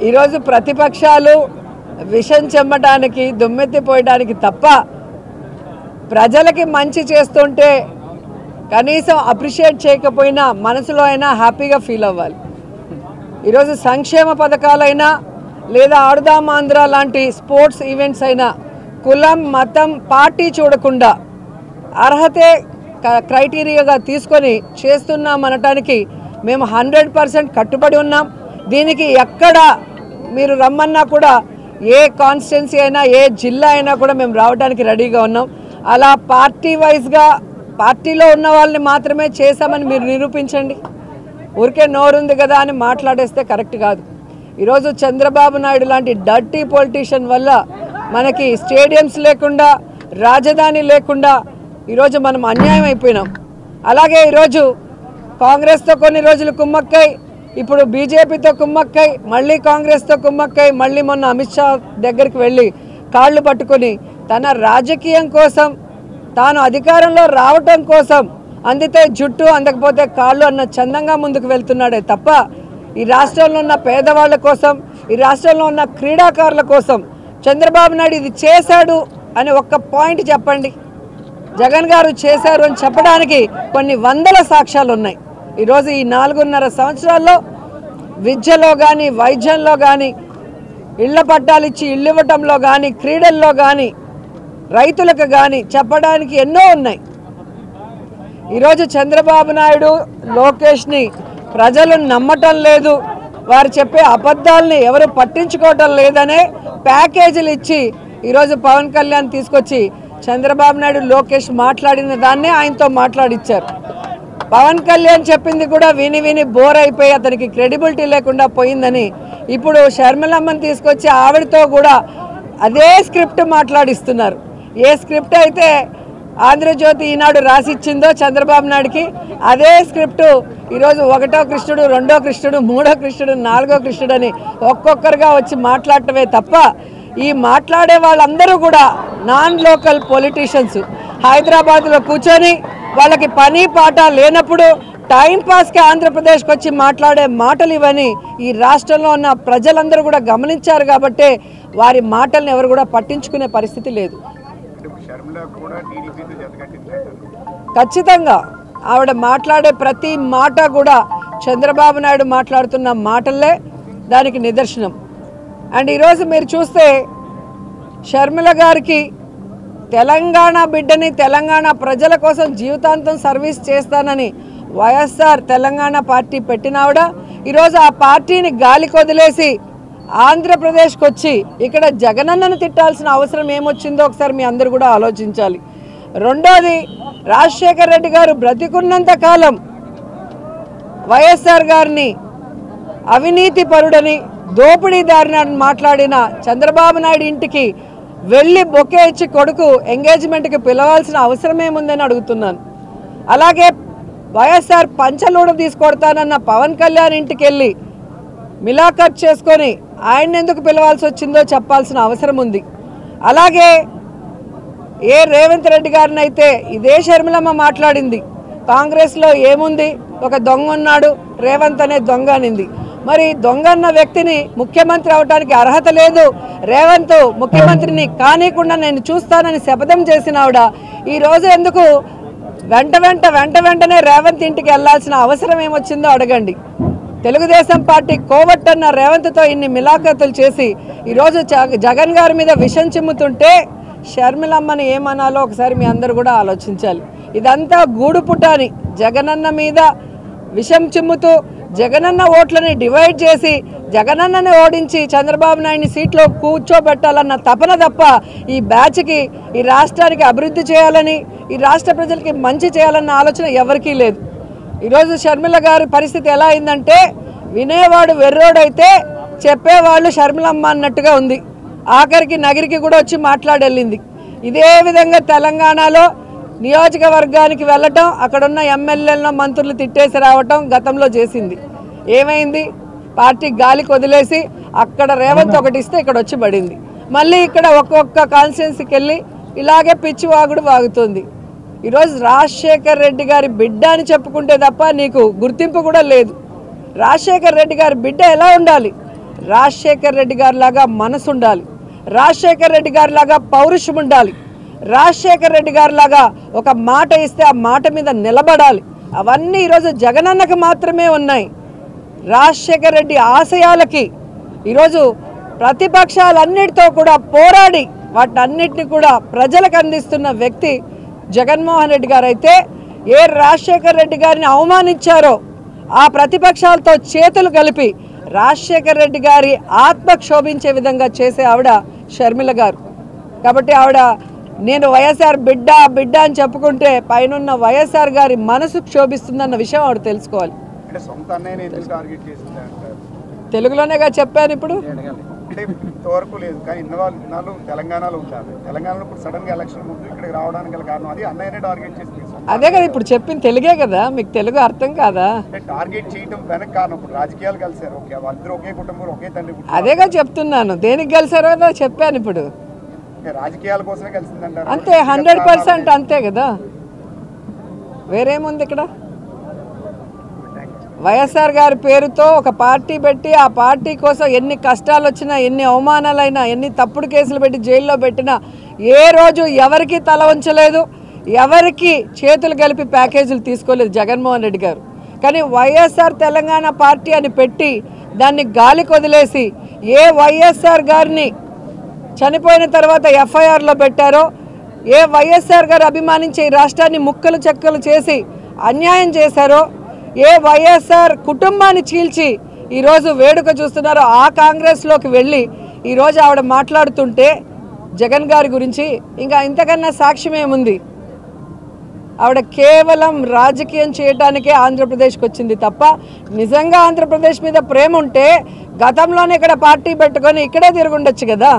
ఈరోజు ప్రతిపక్షాలు విషం చెమ్మడానికి దుమ్మెత్తిపోయడానికి తప్ప ప్రజలకి మంచి చేస్తుంటే కనీసం అప్రిషియేట్ చేయకపోయినా మనసులో అయినా హ్యాపీగా ఫీల్ అవ్వాలి. ఈరోజు సంక్షేమ పథకాలైనా లేదా ఆడుదాం ఆంధ్ర లాంటి స్పోర్ట్స్ ఈవెంట్స్ అయినా కులం మతం పార్టీ చూడకుండా అర్హతే క్రైటీరియాగా తీసుకొని చేస్తున్నామనటానికి మేము 100% కట్టుబడి ఉన్నాం. దీనికి ఎక్కడ మీరు రమ్మన్నా కూడా ఏ కాన్స్టిట్యున్సీ అయినా ఏ జిల్లా అయినా కూడా మేము రావడానికి రెడీగా ఉన్నాం. అలా పార్టీ వైజ్గా పార్టీలో ఉన్న వాళ్ళని మాత్రమే చేశామని మీరు నిరూపించండి. ఊరికే నోరుంది కదా అని మాట్లాడేస్తే కరెక్ట్ కాదు. ఈరోజు చంద్రబాబు నాయుడు లాంటి డర్టీ పొలిటీషియన్ వల్ల మనకి స్టేడియంస్ లేకుండా రాజధాని లేకుండా ఈరోజు మనం అన్యాయం అయిపోయినాం. అలాగే ఈరోజు కాంగ్రెస్తో కొన్ని రోజులు కుమ్మక్కై, ఇప్పుడు బీజేపీతో కుమ్మక్కై, మళ్ళీ కాంగ్రెస్తో కుమ్మక్కై, మళ్ళీ మొన్న అమిత్ షా దగ్గరికి వెళ్ళి కాళ్ళు పట్టుకొని తన రాజకీయం కోసం తాను అధికారంలో రావటం కోసం అందితే జుట్టు అందకపోతే కాళ్ళు అన్న చందంగా ముందుకు వెళ్తున్నాడే తప్ప ఈ రాష్ట్రంలో ఉన్న పేదవాళ్ళ కోసం, ఈ రాష్ట్రంలో ఉన్న క్రీడాకారుల కోసం చంద్రబాబు నాయుడు ఇది చేశాడు అని ఒక్క పాయింట్ చెప్పండి. జగన్ గారు చేశారు అని చెప్పడానికి కొన్ని వందల సాక్ష్యాలు ఉన్నాయి. ఈరోజు ఈ 4.5 సంవత్సరాల్లో విద్యలో కానీ, వైద్యంలో కానీ, ఇళ్ల పట్టాలు ఇచ్చి ఇల్లు ఇవ్వటంలో కానీ, క్రీడల్లో కానీ, రైతులకు కానీ చెప్పడానికి ఎన్నో ఉన్నాయి. ఈరోజు చంద్రబాబు నాయుడు లోకేష్ని ప్రజలు నమ్మటం లేదు, వారు చెప్పే అబద్ధాలని ఎవరు పట్టించుకోవటం లేదనే ప్యాకేజీలు ఇచ్చి ఈరోజు పవన్ కళ్యాణ్ తీసుకొచ్చి చంద్రబాబు నాయుడు లోకేష్ మాట్లాడిన దాన్నే ఆయనతో మాట్లాడిచ్చారు. పవన్ కళ్యాణ్ చెప్పింది కూడా విని విని బోర్ అయిపోయి అతనికి క్రెడిబిలిటీ లేకుండా పోయిందని ఇప్పుడు షర్మిలమ్మని తీసుకొచ్చి ఆవిడతో కూడా అదే స్క్రిప్ట్ మాట్లాడిస్తున్నారు. ఏ స్క్రిప్ట్ అయితే ఆంధ్రజ్యోతి ఈనాడు రాసిచ్చిందో చంద్రబాబు నాయుడికి, అదే స్క్రిప్టు ఈరోజు 1వ కృష్ణుడు, 2వ కృష్ణుడు, 3వ కృష్ణుడు, 4వ కృష్ణుడు అని ఒక్కొక్కరుగా వచ్చి మాట్లాడటమే తప్ప ఈ మాట్లాడే వాళ్ళందరూ కూడా నాన్ లోకల్ పొలిటీషియన్స్. హైదరాబాద్లో కూర్చొని వాళ్ళకి పని పాట లేనప్పుడు టైంపాస్కి ఆంధ్రప్రదేశ్కి వచ్చి మాట్లాడే మాటలు ఇవని ఈ రాష్ట్రంలో ఉన్న ప్రజలందరూ కూడా గమనించారు. కాబట్టే వారి మాటలను ఎవరు కూడా పట్టించుకునే పరిస్థితి లేదు. ఖచ్చితంగా ఆవిడ మాట్లాడే ప్రతి మాట కూడా చంద్రబాబు నాయుడు మాట్లాడుతున్న మాటలే దానికి నిదర్శనం. అండ్ ఈరోజు మీరు చూస్తే షర్మిల గారికి తెలంగాణ బిడ్డని, తెలంగాణ ప్రజల కోసం జీవితాంతం సర్వీస్ చేస్తానని వైఎస్ఆర్ తెలంగాణ పార్టీ పెట్టినావిడ ఈరోజు ఆ పార్టీని గాలికి వదిలేసి ఆంధ్రప్రదేశ్కి వచ్చి ఇక్కడ జగనన్నను తిట్టాల్సిన అవసరం ఏమొచ్చిందో ఒకసారి మీ అందరూ కూడా ఆలోచించాలి. రెండోది, రాజశేఖర్ రెడ్డి గారు బ్రతికున్నంత కాలం వైఎస్ఆర్ గారిని అవినీతి పరుడని, దోపిడీదారిని మాట్లాడిన చంద్రబాబు నాయుడు ఇంటికి వెళ్ళి బొకే ఇచ్చి కొడుకు ఎంగేజ్మెంట్కి పిలవాల్సిన అవసరం ఏముందని అడుగుతున్నాను. అలాగే వైఎస్ఆర్ పంచలూడ తీసుకొడతానన్న పవన్ కళ్యాణ్ ఇంటికి వెళ్ళి మిలాఖత్ చేసుకొని ఆయన ఎందుకు పిలవాల్సి వచ్చిందో చెప్పాల్సిన అవసరం ఉంది. అలాగే ఏ రేవంత్ రెడ్డి గారిని అయితే ఇదే షర్మిలమ్మ మాట్లాడింది, కాంగ్రెస్లో ఏముంది, ఒక దొంగ ఉన్నాడు రేవంత్ అనే దొంగ అనింది. మరి దొంగ అన్న వ్యక్తిని ముఖ్యమంత్రి అవడానికి అర్హత లేదు, రేవంత్ ముఖ్యమంత్రిని కానీకుండా నేను చూస్తానని శపథం చేసిన ఆవిడ ఈరోజు ఎందుకు వెంటనే రేవంత్ ఇంటికి వెళ్లాల్సిన అవసరం ఏమొచ్చిందో అడగండి. తెలుగుదేశం పార్టీ కోవట్టన్న రేవంత్తో ఇన్ని మిలాఖతులు చేసి ఈరోజు జగన్ గారి మీద విషం చిమ్ముతుంటే షర్మిలమ్మని ఏమనాలో ఒకసారి మీ అందరూ కూడా ఆలోచించాలి. ఇదంతా గూడు పుటాని జగనన్న మీద విషం చిమ్ముతూ జగనన్న ఓట్లని డివైడ్ చేసి జగనన్నని ఓడించి చంద్రబాబు నాయుడిని సీట్లో కూర్చోబెట్టాలన్న తపన తప్ప ఈ బ్యాచ్కి ఈ రాష్ట్రానికి అభివృద్ధి చేయాలని, ఈ రాష్ట్ర ప్రజలకి మంచి చేయాలన్న ఆలోచన ఎవరికీ లేదు. ఈరోజు షర్మిల గారి పరిస్థితి ఎలా అయిందంటే వినేవాడు వెర్రోడైతే చెప్పేవాళ్ళు షర్మిలమ్మ అన్నట్టుగా ఉంది. ఆఖరికి నగిరికి కూడా వచ్చి మాట్లాడెళ్ళింది. ఇదే విధంగా తెలంగాణలో నియోజకవర్గానికి వెళ్ళటం, అక్కడున్న ఎమ్మెల్యేలను మంత్రులు తిట్టేసి రావటం గతంలో చేసింది. ఏమైంది? పార్టీ గాలికి వదిలేసి అక్కడ రేవంత్ ఒకటి ఇస్తే ఇక్కడ వచ్చి పడింది. మళ్ళీ ఇక్కడ ఒక్కొక్క కాన్స్టిట్యున్సీకి వెళ్ళి ఇలాగే పిచ్చి వాగుడు వాగుతుంది. ఈరోజు రాజశేఖర్ రెడ్డి గారి బిడ్డ అని చెప్పుకుంటే తప్ప నీకు గుర్తింపు కూడా లేదు. రాజశేఖర్ రెడ్డి గారి బిడ్డ ఎలా ఉండాలి? రాజశేఖర్ రెడ్డి గారి లాగా మనసు ఉండాలి, రాజశేఖర్ రెడ్డి గారి లాగా పౌరుషం ఉండాలి, రాజశేఖర్ రెడ్డి గారి లాగా ఒక మాట ఇస్తే ఆ మాట మీద నిలబడాలి. అవన్నీ ఈరోజు జగనన్నకు మాత్రమే ఉన్నాయి. రాజశేఖర్ రెడ్డి ఆశయాలకి ఈరోజు ప్రతిపక్షాలన్నిటితో కూడా పోరాడి వాటన్నిటిని కూడా ప్రజలకు అందిస్తున్న వ్యక్తి జగన్మోహన్ రెడ్డి గారు. అయితే ఏ రాజశేఖర్ రెడ్డి గారిని అవమానించారో ఆ ప్రతిపక్షాలతో చేతులు కలిపి రాజశేఖర్ రెడ్డి గారి ఆత్మ క్షోభించే విధంగా చేసే ఆవిడ షర్మిల గారు. కాబట్టి ఆవిడ నేను వైఎస్ఆర్ బిడ్డ బిడ్డ అని చెప్పుకుంటే పైనున్న వైఎస్ఆర్ గారి మనసు క్షోభిస్తుందన్న విషయం ఆవిడ తెలుసుకోవాలి. తెలుగులోనేగా చెప్పాను. ఇప్పుడు ఇంతవరకు లేదు కానీ ఇన్నాళ్ళు తెలంగాణలో ఉంటారు. తెలంగాణలో ఇప్పుడు సడన్ గా ఎలక్షన్ ముందు ఇక్కడికి రావడానికి గల కారణం అది అన్నయ్యనే టార్గెట్ చేసి అదే కదా ఇప్పుడు చెప్పింది తెలుగే కదా, మీకు తెలుగు అర్థం కాదా? టార్గెట్ చేయడం వెనక కారణం ఇప్పుడు రాజకీయాలు కలిసారు. ఓకే, వాళ్ళిద్దరు ఒకే కుటుంబం ఒకే తండ్రి. అదేగా చెప్తున్నాను, దేనికి కలిసారో చెప్పాను. ఇప్పుడు రాజకీయాల కోసమే కలిసిందంటారు అంతే, 100% అంతే కదా, వేరేముంది ఇక్కడ? వైఎస్ఆర్ గారి పేరుతో ఒక పార్టీ పెట్టి ఆ పార్టీ కోసం ఎన్ని కష్టాలు వచ్చినా, ఎన్ని అవమానాలైనా, ఎన్ని తప్పుడు కేసులు పెట్టి జైల్లో పెట్టినా ఏ రోజు ఎవరికి తల ఉంచలేదు, ఎవరికి చేతులు కలిపి ప్యాకేజీలు తీసుకోలేదు జగన్మోహన్ రెడ్డి గారు. కానీ వైఎస్ఆర్ తెలంగాణ పార్టీ అని పెట్టి దాన్ని గాలికి వదిలేసి ఏ వైఎస్ఆర్ గారిని చనిపోయిన తర్వాత ఎఫ్ఐఆర్లో పెట్టారో, ఏ వైఎస్ఆర్ గారు అభిమానించే ఈ రాష్ట్రాన్ని ముక్కలు చెక్కలు చేసి అన్యాయం చేశారో, ఏ వైఎస్ఆర్ కుటుంబాన్ని చీల్చి ఈరోజు వేడుక చూస్తున్నారో ఆ కాంగ్రెస్లోకి వెళ్ళి ఈరోజు ఆవిడ మాట్లాడుతుంటే జగన్ గారి గురించి ఇంకా ఇంతకన్నా సాక్ష్యం ఏముంది? ఆవిడ కేవలం రాజకీయం చేయడానికే ఆంధ్రప్రదేశ్కి వచ్చింది తప్ప నిజంగా ఆంధ్రప్రదేశ్ మీద ప్రేమ ఉంటే గతంలోనే ఇక్కడ పార్టీ పెట్టుకొని ఇక్కడే తిరుగుండొచ్చు కదా.